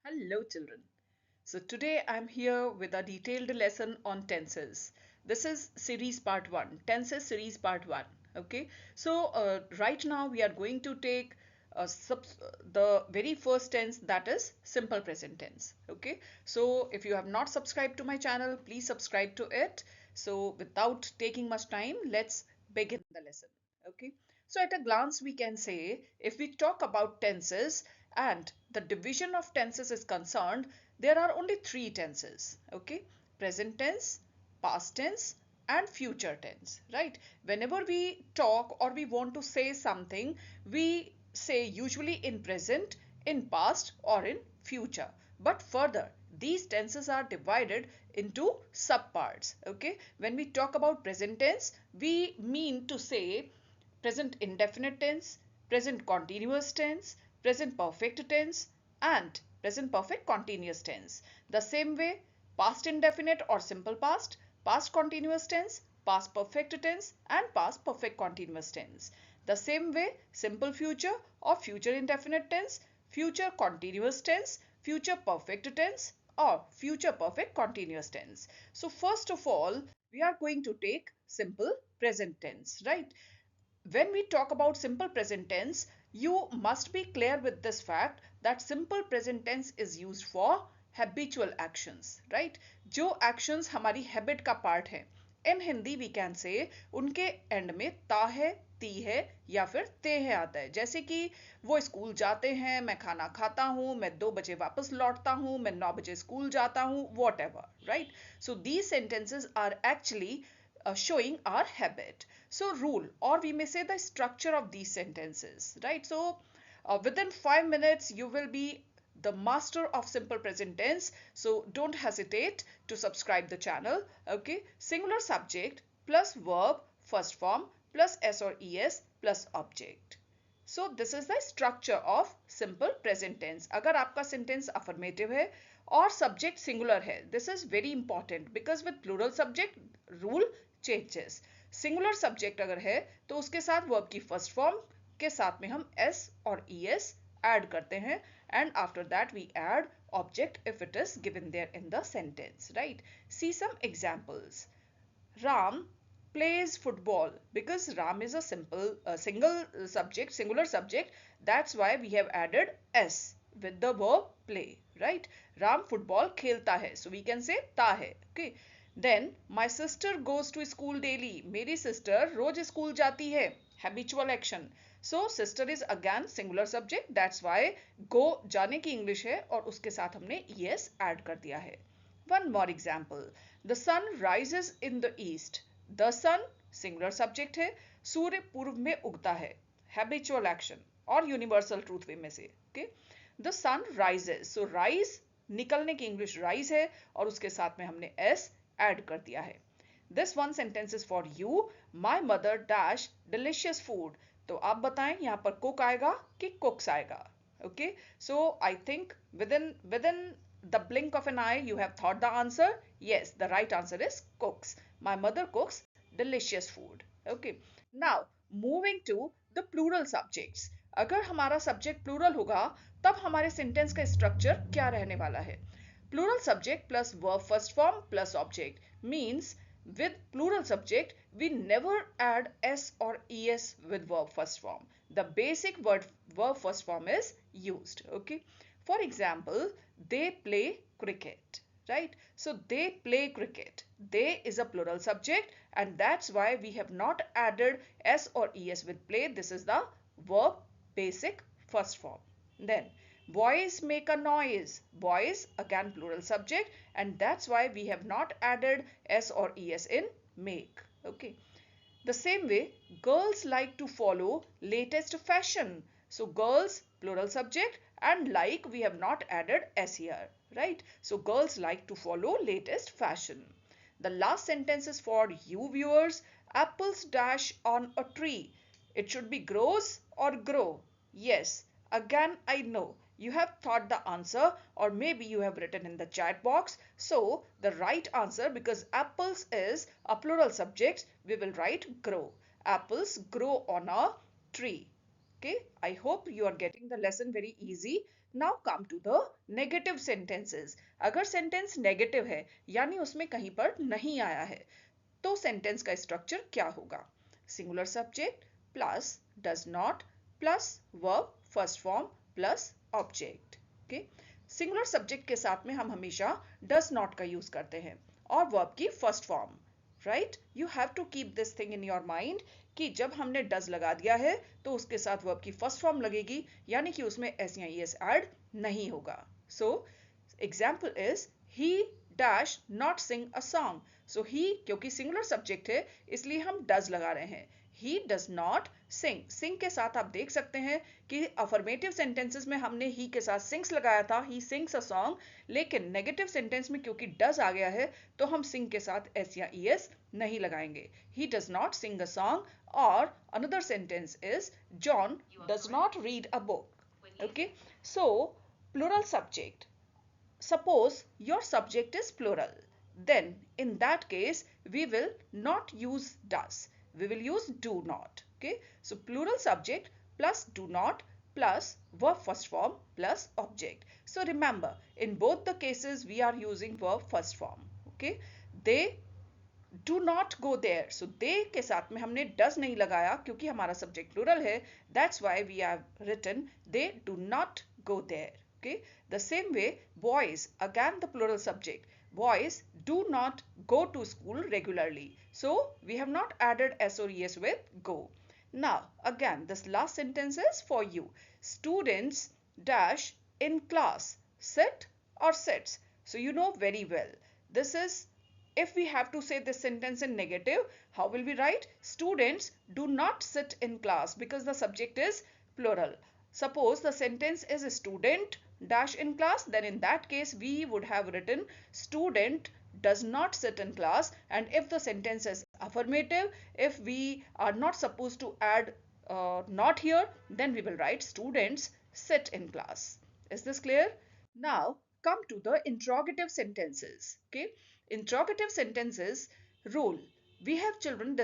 Hello, children. So, today I'm here with a detailed lesson on tenses. This is series part 1, tenses series part 1. Okay, so right now we are going to take the very first tense, that is simple present tense. Okay, so if you have not subscribed to my channel, please subscribe to it. So, without taking much time, let's begin the lesson. Okay, so at a glance, we can say if we talk about tenses, and the division of tenses is concerned, there are only three tenses. Okay, present tense, past tense, and future tense, right? Whenever we talk or we want to say something, we say usually in present, in past, or in future. But further, these tenses are divided into subparts. Okay, when we talk about present tense, we mean to say present indefinite tense, present continuous tense, present perfect tense, and present perfect continuous tense. The same way, past indefinite or simple past, past continuous tense, past perfect tense, and past perfect continuous tense. The same way, simple future or future indefinite tense, future continuous tense, future perfect tense, or future perfect continuous tense. So, first of all, we are going to take simple present tense, right? When we talk about simple present tense, you must be clear with this fact that simple present tense is used for habitual actions, right? जो actions हमारी habit का part है, in Hindi we can say उनके end में ता है, ती है या फिर ते है आता है। जैसे कि वो स्कूल जाते हैं, मैं खाना खाता हूँ, मैं 2 बजे वापस लौटता हूँ, मैं 9 बजे स्कूल जाता हूँ, whatever, right? So these sentences are actually showing our habit. So, rule, or we may say the structure of these sentences, right? So, within 5 minutes, you will be the master of simple present tense. So, don't hesitate to subscribe the channel. Okay, singular subject plus verb, first form plus s or es plus object. So this is the structure of simple present tense. अगर आपका sentence affirmative है और subject singular है, this is very important because with plural subject rule changes. Singular subject अगर है तो उसके साथ verb की first form के साथ में हम s और es add करते हैं and after that we add object if it is given there in the sentence, right? See some examples. Ram plays football because Ram is a single subject, singular subject. That's why we have added s with the verb play, right? Ram football khelta hai. So we can say ta hai. Okay. Then my sister goes to school daily. मेरी sister रोज school जाती है. Habitual action. So sister is again singular subject. That's why go जाने की English है और उसके साथ हमने es add कर दिया है. One more example. The sun rises in the east. The sun singular subject है, सूर्य पूर्व में उगता है, habitual action और universal truth वे में से. Okay? The sun rises. So rise निकलने की English rise है और उसके साथ में हमने s add कर दिया है. This one sentence is for you. My mother dash delicious food. तो आप बताएं यहाँ पर cook आएगा कि cooks आएगा. Okay, so I think within the blink of an eye you have thought the answer. Yes, the right answer is cooks. My mother cooks delicious food. Okay, now moving to the plural subjects. अगर हमारा subject plural होगा तब हमारे sentence का structure क्या रहने वाला है? Plural subject plus verb first form plus object means with plural subject we never add s or es with verb first form. The basic verb first form is used. Okay, for example, they play cricket, right? So they play cricket. They is a plural subject and that's why we have not added s or es with play. This is the verb basic first form. Then boys make a noise. Boys again plural subject and that's why we have not added s or es in make. Okay, the same way girls like to follow latest fashion. So girls plural subject and like we have not added s here, right? So girls like to follow latest fashion. The last sentence is for you viewers. Apples dash on a tree. It should be grows or grow. Yes, again I know you have thought the answer or maybe you have written in the chat box. So the right answer, because apples is a plural subject, we will write grow. Apples grow on a tree. Okay, I hope you are getting the lesson very easy. Now come to the negative sentences. अगर sentence negative है यानी उसमें कहीं पर नहीं आया है तो सेंटेंस का स्ट्रक्चर क्या होगा? Singular subject plus does not plus verb first form plus object. Okay, singular subject के साथ में हम हमेशा डज नॉट का यूज करते हैं और वर्ब की first form. Right, you have to keep this thing in your mind कि जब हमने डज लगा दिया है तो उसके साथ वर्ब की फर्स्ट फॉर्म लगेगी, यानी कि उसमें एस या ईएस ऐड नहीं होगा। So example is he dash not sing a song. So he क्योंकि सिंगुलर सब्जेक्ट है इसलिए हम डज लगा रहे हैं। ही डज नॉट सिंग, सिंग के साथ आप देख सकते हैं कि अफर्मेटिव सेंटेंसेस में हमने ही के साथ सिंग्स लगाया था, ही सिंग्स अ सॉन्ग, लेकिन नेगेटिव सेंटेंस में क्योंकि डज आ गया है तो हम सिंग के साथ एस या ईएस नहीं लगाएंगे। He does not sing a song. और another sentence is John does not read a book. Okay, so plural subject, suppose your subject is plural, then in that case we will not use does, we will use do not. Okay, so plural subject plus do not plus verb first form plus object. So remember, in both the cases we are using verb first form. Okay, they do not go there, so they के साथ में हमने does नहीं लगाया क्योंकि हमारा subject plural है, that's why we have written they do not go there. Okay, the same way boys, again the plural subject, boys do not go to school regularly, so we have not added s or es with go. Now again this last sentence is for you. Students dash in class sit or sits. So you know very well this is, if we have to say this sentence in negative, how will we write? Students do not sit in class because the subject is plural. Suppose the sentence is student dash in class, then in that case we would have written student does not sit in class. And if the sentence is affirmative, if we are not supposed to add not here, then we will write students sit in class. Is this clear? Now come to the interrogative sentences. Okay, interrogative sentences rule. We have children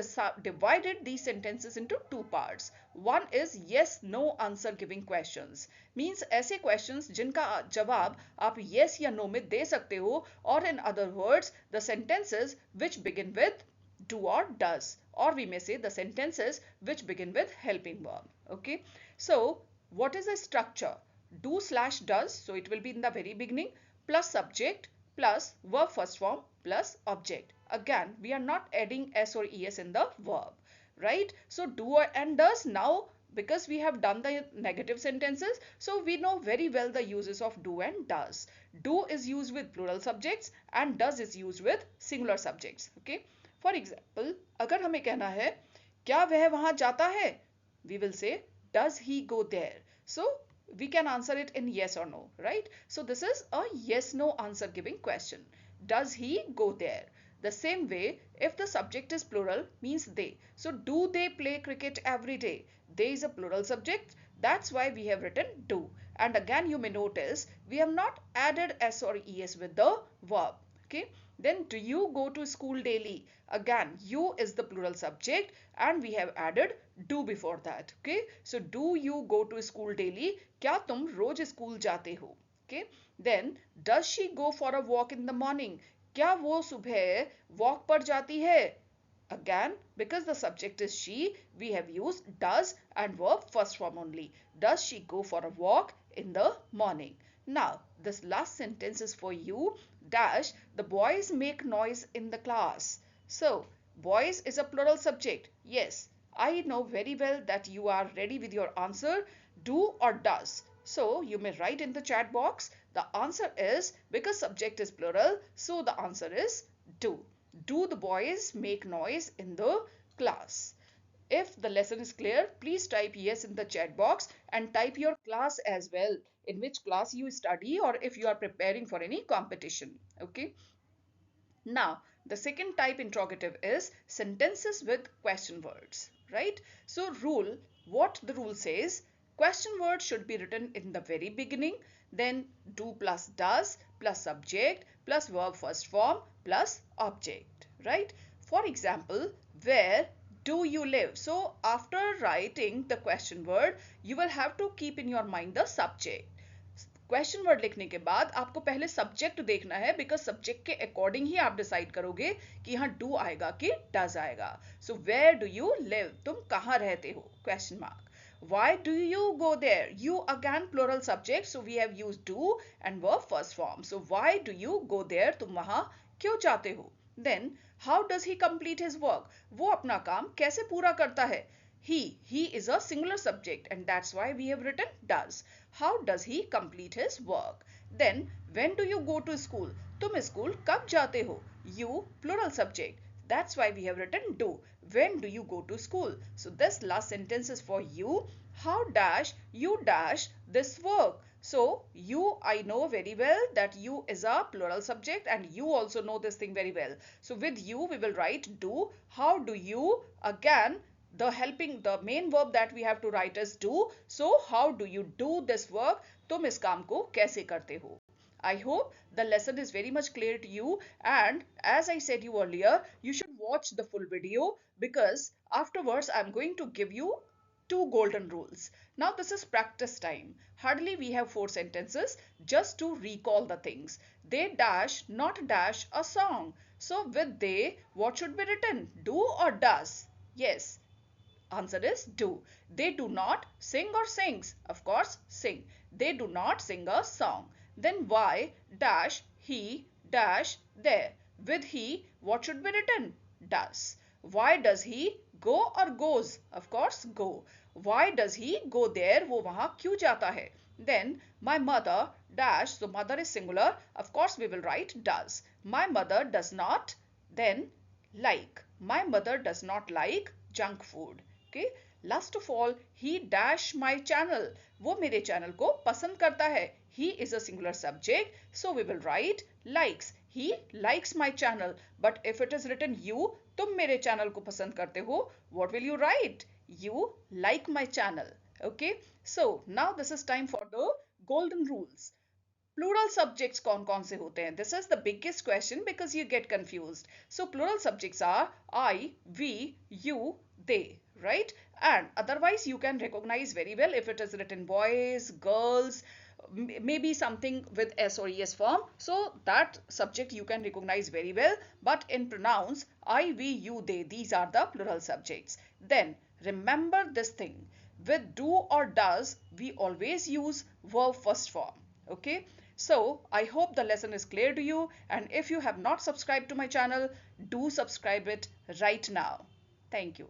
divided these sentences into two parts. One is yes no answer giving questions, means ऐसे questions जिनका जवाब आप yes या no में दे सकते हो, or in other words the sentences which begin with do or does, or we may say the sentences which begin with helping verb. Okay, so what is the structure? Do slash does, so it will be in the very beginning, plus subject plus verb first form plus object. Again we are not adding s or es in the verb, right? So do and does, now because we have done the negative sentences, so we know very well the uses of do and does. Do is used with plural subjects and does is used with singular subjects. Okay, for example अगर हमें कहना है क्या वह वहां जाता है, we will say does he go there. So we can answer it in yes or no, right? So this is a yes no answer giving question. Does he go there? The same way, if the subject is plural, means they. So do they play cricket every day? They is a plural subject, that's why we have written do. And again you may notice we have not added s or es with the verb. Okay, then do you go to school daily? Again you is the plural subject and we have added do before that. Okay, so do you go to school daily? क्या तुम रोज school जाते हो? Okay, then does she go for a walk in the morning? क्या वो सुबह walk पर जाती है? Again, because the subject is she, we have used does and verb first form only. Does she go for a walk in the morning? Now, this last sentence is for you. Dash, the boys make noise in the class. So, boys is a plural subject. Yes, I know very well that you are ready with your answer. Do or does. So, you may write in the chat box. The answer is, because subject is plural, so the answer is do. Do the boys make noise in the class? If the lesson is clear, please type yes in the chat box and type your class as well, in which class you study or if you are preparing for any competition. Okay. Now, the second type interrogative is sentences with question words, right? So rule, what the rule says, question word should be written in the very beginning, then do plus does plus subject plus verb first form plus object, right? For example, where do you live? So after writing the question word, you will have to keep in your mind the subject. Question word लिखने के बाद आपको पहले subject देखना है, because subject के according ही आप decide करोगे कि यहाँ डू आएगा कि डज आएगा. So where do you live, तुम कहाँ रहते हो, question mark. Why do you go there? You again plural subject, so we have used do and verb first form. So why do you go there? तुम वहां क्यों जाते हो? Then how does he complete his work? वो अपना काम कैसे पूरा करता है? He is a singular subject and that's why we have written does. How does he complete his work? Then when do you go to school? तुम school कब जाते हो? You plural subject. That's why we have written do. When do you go to school? So this last sentence is for you. How dash you dash this work? So you, I know very well that you is a plural subject and you also know this thing very well. So with you we will write do. How do you? Again the main verb that we have to write is do. So how do you do this work? तुम इस काम को कैसे करते हो? I hope the lesson is very much clear to you, and as I said you earlier, you should watch the full video because afterwards I'm going to give you two golden rules. Now this is practice time. Hardly we have 4 sentences just to recall the things. They dash, not dash a song. So with they, what should be written? Do or does? Yes, answer is do. They do not sing or sings. Of course, sing. They do not sing a song. Then why dash he dash there. With he, what should be written? Does. Why does he go or goes? Of course, go. Why does he go there? वो वहां क्यों जाता है? Then my mother dash, so mother is singular. Of course, we will write does. My mother does not. Then like. My mother does not like junk food. Okay, last of all, he dash my channel. वो मेरे channel को पसंद करता है. He is a singular subject, so we will write likes. He likes my channel. But if it is written you, तुम मेरे channel को पसंद करते हो, what will you write? You like my channel. Okay, so now this is time for the golden rules. Plural subjects कौन कौन से होते हैं? This is the biggest question because you get confused. So plural subjects are I, we, you, they, right? And otherwise you can recognize very well if it is written boys, girls, maybe something with S or ES form. So that subject you can recognize very well. But in pronouns, I, we, you, they, these are the plural subjects. Then remember this thing. With do or does, we always use verb first form. Okay, so I hope the lesson is clear to you, and if you have not subscribed to my channel, do subscribe it right now. Thank you.